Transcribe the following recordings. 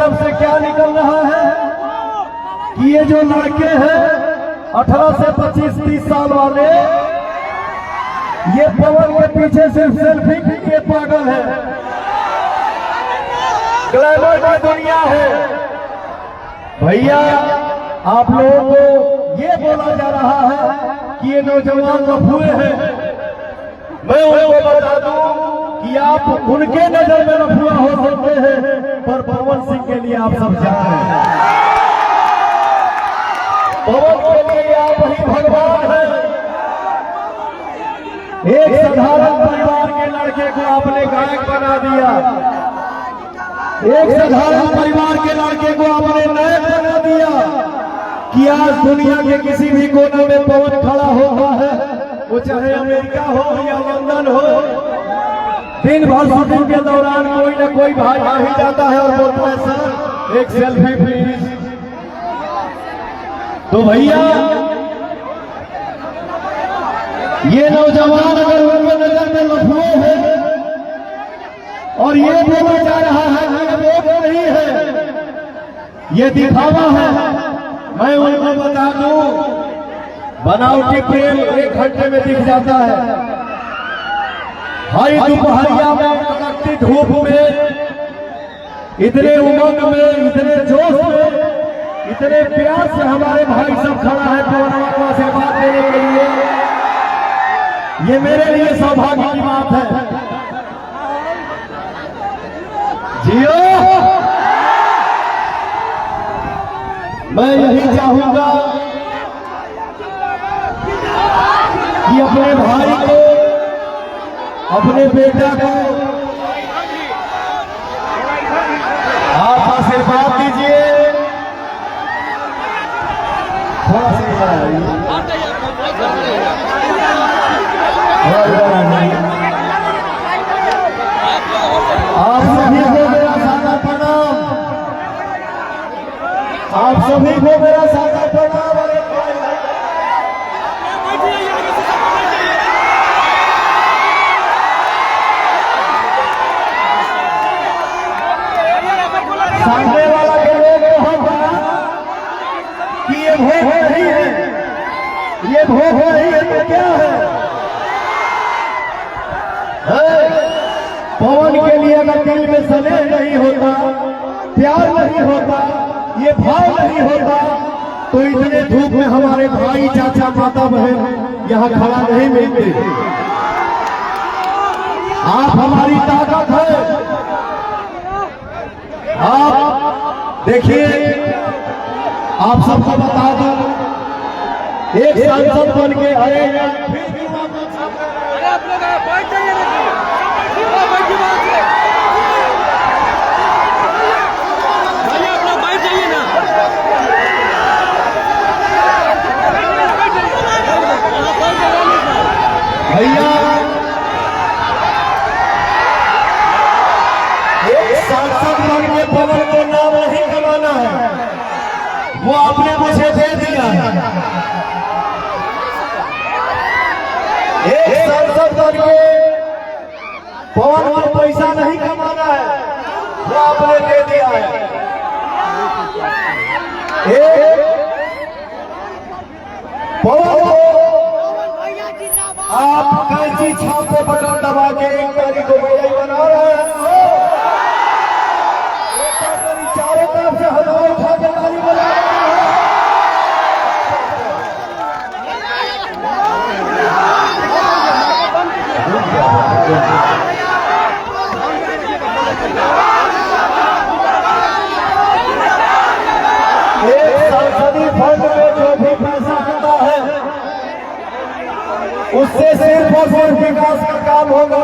तरफ से क्या निकल रहा है कि ये जो लड़के हैं 18 से 25-30 साल वाले, ये पवन के पीछे सिर्फ सेल्फी के लिए पागल है। ग्लैमर की दुनिया है भैया। आप लोगों को ये बोला जा रहा है कि ये नौजवान लफुए हैं। मैं उनको बता दूं कि आप उनके नजर में लफुआ हो सकते हैं, पर पवन सिंह के लिए आप सब जान रहे हैं। पवन के लिए आप ही भगवान हैं। एक साधारण परिवार के लड़के को आपने गायक बना दिया। एक साधारण परिवार के लड़के को आपने नायक बना दिया कि आज दुनिया के किसी भी कोने में पवन खड़ा हुआ है, वो चाहे अमेरिका हो या लंदन हो। दिन भर शूटिंग के दौरान कोई ना कोई भाई आ ही जाता है और बोलता है सर एक सेल्फी प्लीज। तो भैया ये नौजवान अगर उनके नजर में लफुए हैं और ये बोला जा रहा है कि ये वो नहीं है, ये दिखावा है। मैं उनको बता दूं बनावटी प्रेम 1 घंटे में दिख जाता है। हाई दोपहरिया में कड़कती धूप में, इतने उमंग में, इतने जोश में, इतने प्यार से हमारे भाई सब खड़ा है पवनवा को आशीर्वाद देने के लिए। ये मेरे लिए सौभाग्य की बात है। जियो, मैं यही चाहूंगा कि अपने भाई को, अपने बेटा को आप आशीर्वाद दीजिए। थोड़ा सा आप सभी को मेरा सादा प्रणाम। आप सभी को मेरा सादा प्रणाम। सामने वाला के लोग होगा कि ये भो हो रही है, ये भो हो रही है तो क्या है? पवन के लिए अगर दिल में स्नेह नहीं होता, प्यार नहीं होता, ये भाव नहीं होता, तो इतने धूप में हमारे भाई, चाचा, माता, बहन यहाँ खड़ा नहीं मिलते। आप हमारी ताकत है। आप देखिए, आप सबको बता दूं, एक सांसद बन के आए भैया, एक सांसद बन के पवन को नाम नहीं कमाना है, वो आपने मुझे दे दिया है। एक सांसद बन के पवन को पैसा नहीं कमाना है, वो आपने दे दिया है। एक पवन को आप कैंची छाप पे बटन दबा के 1 तारीख को विजयी बना रहे हैं। चारों तरफ से हजारों उठा के ताली बजा रहे हैं। एक संसदीय फंड में जो भी पैसा आता है उससे सिर्फ और सिर्फ विकास का काम होगा।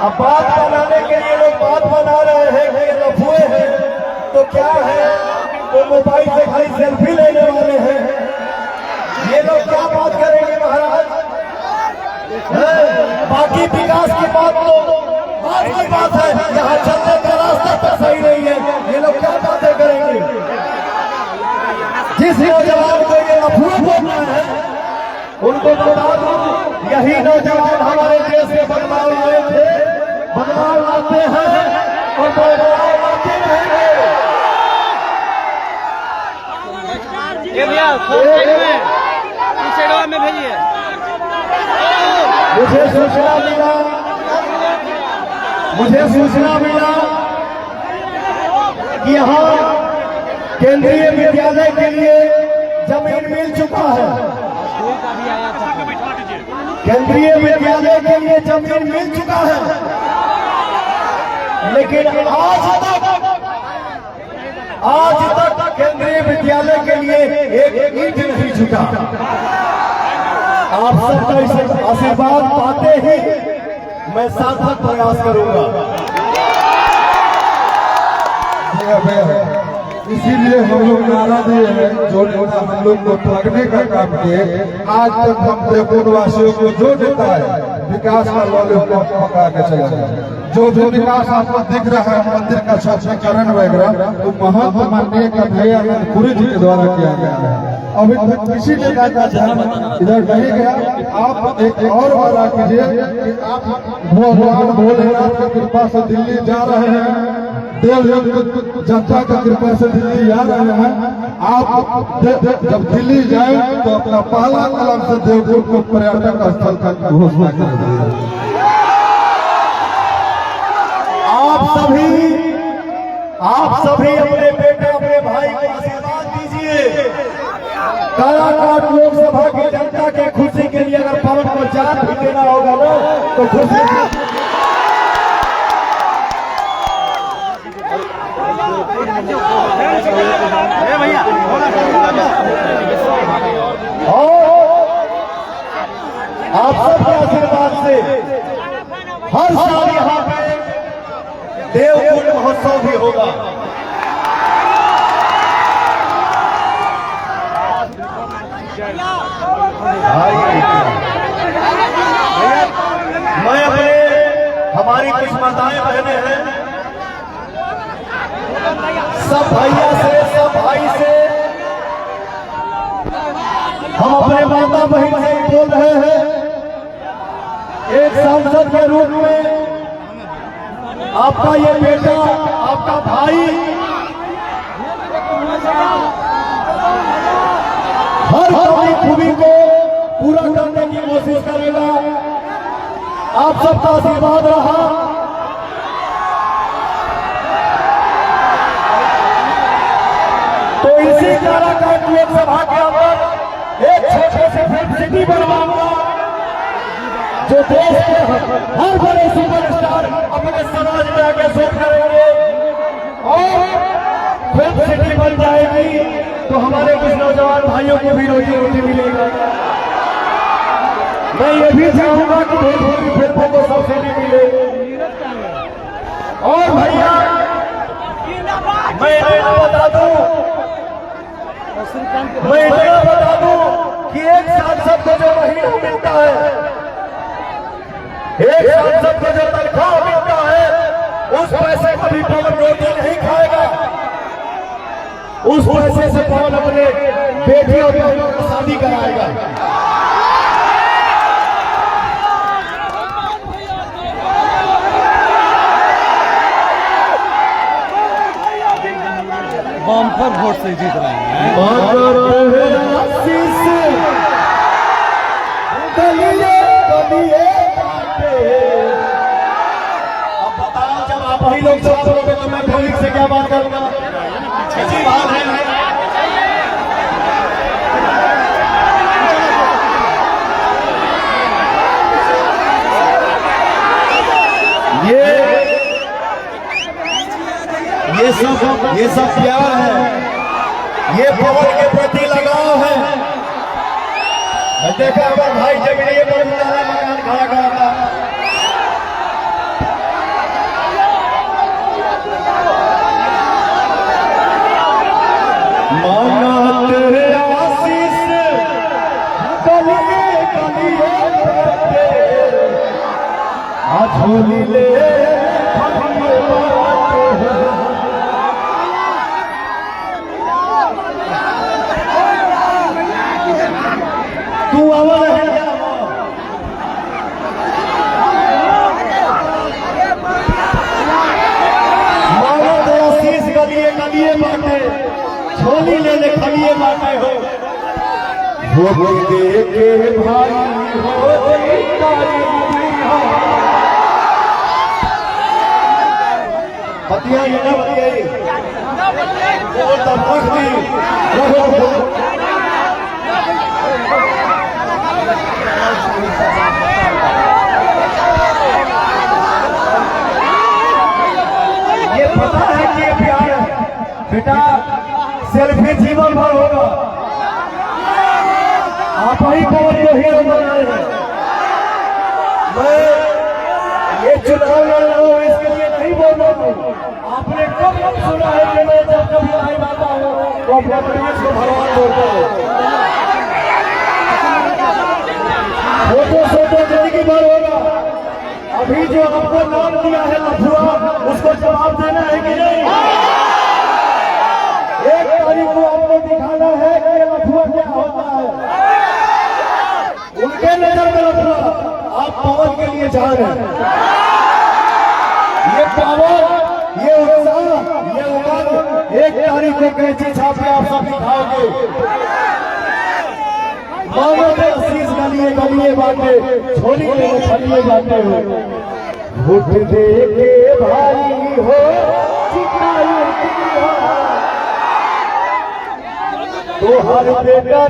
अब बात बनाने के लिए लोग बात बना रहे हैं कि ये लफुए हैं, तो क्या है, वो मोबाइल से खाली सेल्फी लेने वाले हैं। ये लोग क्या बात करेंगे महाराज? बाकी विकास की बात तो बात की बात है, यहाँ चलने का रास्ता तो सही नहीं है। ये लोग क्या बातें करेंगे? जिस नौजवान को ये लफुए बोलना है, उनको बता दो, यही नौजवान हमारे देश में बदलाव लाए थे, बदलाव लाते हैं और बदलाव लाते रहेंगे। में भेजिए। मुझे सूचना मिला कि यहाँ केंद्रीय विद्यालय के लिए जमीन मिल चुका है। केंद्रीय विद्यालय के लिए जमीन मिल चुका है, लेकिन आज तक केंद्रीय विद्यालय के लिए एक ईंट नहीं छूटा। आप सबका आशीर्वाद पाते ही मैं सार्थक प्रयास करूंगा। इसीलिए हम लोग नारा दिए हैं, जो नेता हम लोग को ठगने का काम किए, आज तक हम देवपुर वासियों को जो देता है विकास का लॉलीपॉप पका के चला जाए। जो विकास आपको दिख रहा है, मंदिर का सौंदर्यीकरण वगैरह, वो महंत माननीय कन्हैया पुरी जी के द्वारा किया गया है। अभी तक किसी जगह का ध्यान इधर नहीं गया। आप एक और वादा कीजिए कि आप भगवान भोलेनाथ की कृपा से दिल्ली जा रहे हैं, देवयुक्त जनता की कृपा से दिल्ली जा रहे हैं। आप जब दिल्ली जाए तो अपना पहला कदम से देवपुर को पर्यटक स्थल का घोषणा करेंगे। आप सभी अपने बेटे अपने भाई को आशीर्वाद दीजिए। काराकाट लोकसभा की जनता के खुशी के लिए अगर पवन को जान भी देना होगा ना तो खुशी भैया। और आप सबके आशीर्वाद से हर साल यहाँ पे देवकुंड महोत्सव भी होगा। मैं अपने हमारी कुछ माताएं बहनें हैं, सब भैया से सब भाई से हम अपने माता बहन से बोल रहे हैं, एक सांसद के रूप में आपका ये बेटा, आपका भाई हर कमी खूबी को पूरा करने की कोशिश करेगा। आप सबका आशीर्वाद रहा। तो इसी काराकाट लोकसभा के अंदर एक छोटे से फिल्म सिटी बनवाऊंगा, जो देश के हर बड़े सुपरस्टार अपने समाज में आके शो करेंगे और फिल्म सिटी बन जाएगी तो हमारे कुछ नौजवान भाइयों को भी रोजी रोटी मिलेगा। मैं ये भी चाहूंगा कि भोजपुरी फिल्मों को सब्सिडी मिले। और भैया मैं इतना बता दूं कि एक सांसद को जो महीना मिलता है, एक सांसद को जो तनख्वाह मिलता है, उस पैसे को भी पवन रोटी नहीं खाएगा। उस पैसे से पवन अपने बेटी और बहनों की शादी कराएगा। बम्पर वोट से जीत रहे हैं। अब बताओ, जब आप ही लोग सब बोलोगे तो मैं पब्लिक से क्या बात करूंगा? बात है ये सब प्यार है, ये पवन के प्रति लगाव है। देखा अगर भाई जमीन पर मकान खड़ा करा था, मांगा तेरे आशीष कलिए कलिए झोली ले तू अवर है मांगा तेरा शीश गलिए गलिए बाटे, झोली ले ले खलिए बाटे हो। वोट दे के भाई हो बतिया ये ना बतिया वो तब ये पता है कि ये प्यार बेटा सेल्फी जीवन भर होगा। आप ही को हीरो बनाए हैं। मैं ये चुनाव लड़ रहा हूँ इसके लिए नहीं बोल रहा हूँ। आपने कब सुना है कि मैं जब कभी लाइव आता हूँ तो अपने परिवेश को भगवान बोलता हूँ। फोटो फोटो जिंदगी भर होगा। अभी जो आपको नाम दिया है लफुआ उसको जवाब देना है कि नहीं। एक तारीख को आपको दिखाना है कि लफुआ क्या होता है। उनके नजर में लफुआ आप पावर के लिए जा रहे हैं। ये पावर ये उत्साह ये उमंग एक तारीख को कैंची छाप के आप सब दिखाओगे। मानो में शीश गलिए गलिए बांटे झोली में फलिए बांटे हो। वोट दे के भाई हो तो हर बेटा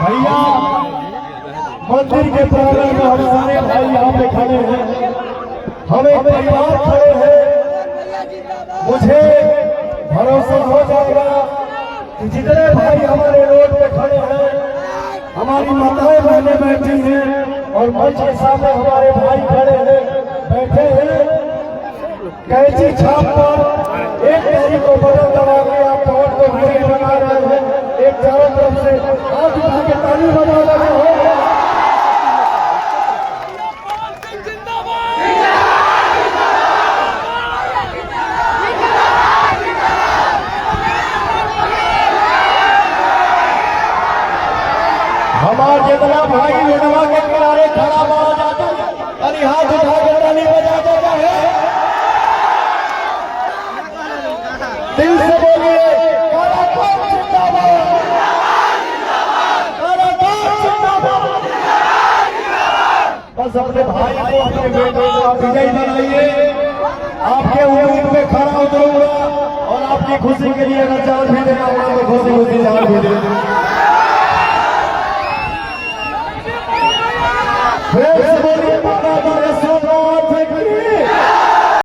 भैया मंदिर के प्रांगण में हम सारे भाई यहाँ पे खड़े हैं। हम एक परिवार खड़े हैं। मुझे भरोसा हो जाएगा कि जितने भाई हमारे रोड पे खड़े हैं हमारी माताएं बहनें बैठी हैं और मंच के सामने हमारे भाई खड़े हैं बैठे हैं। कैंची छाप पर एक तारीख को बटन दबा के आप वोट को विजयी बना रहे हैं। एक चारों तरफ से हाथ उठा के ताली बजा रहे हैं। हमारा जितना भाई रोडवा के किनारे खड़ा हुआ जाता है अरे हाथ उठा के ताली बजा देता है। दिल से बोलिए काराकोट जिंदाबाद, काराकोट जिंदाबाद। बस अपने भाई को अपने बेटे को आप विजयी बनाइए। आपके उम्मीद में खड़ा उतरूंगा और आपकी खुशी के लिए अगर जान भी देना होगा तो खुशी खुशी जान भी दे दूंगा। बोलिए